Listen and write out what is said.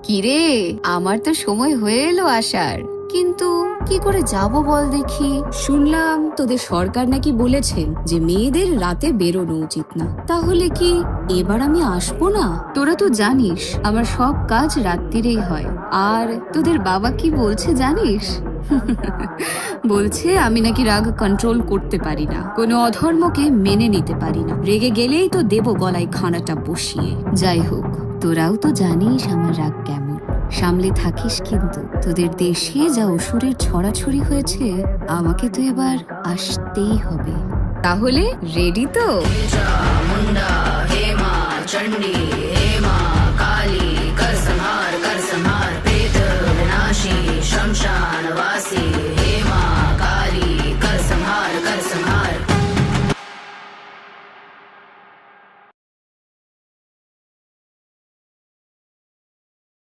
কিরে, আমার তো সময় হয়ে এলো আসার, কিন্তু কি করে যাব বল দেখি। শুনলাম তোদের সরকার নাকি বলেছেন যে মেয়েদের রাতে বেরোনো উচিত না। তাহলে কি এবার আমি আসবো না? তোরা তো জানিস আমার সব কাজ রাত্রিরেই হয়। আর তোদের বাবা কি বলছে জানিস? বলছে আমি নাকি রাগ কন্ট্রোল করতে পারি না, কোনো অধর্মকে মেনে নিতে পারি না, রেগে গেলেই তো দেব গলায় খানাটা বসিয়ে। যাই হোক, তোরাও তো জানিস আমার রাগ কেমন, সামলে থাকিস কিন্তু। তোদের দেশে যা অসুরের ছড়াছড়ি হয়েছে, আমাকে তো এবার আসতেই হবে। তাহলে রেডি তো? মুন্ডা হেমা চণ্ডী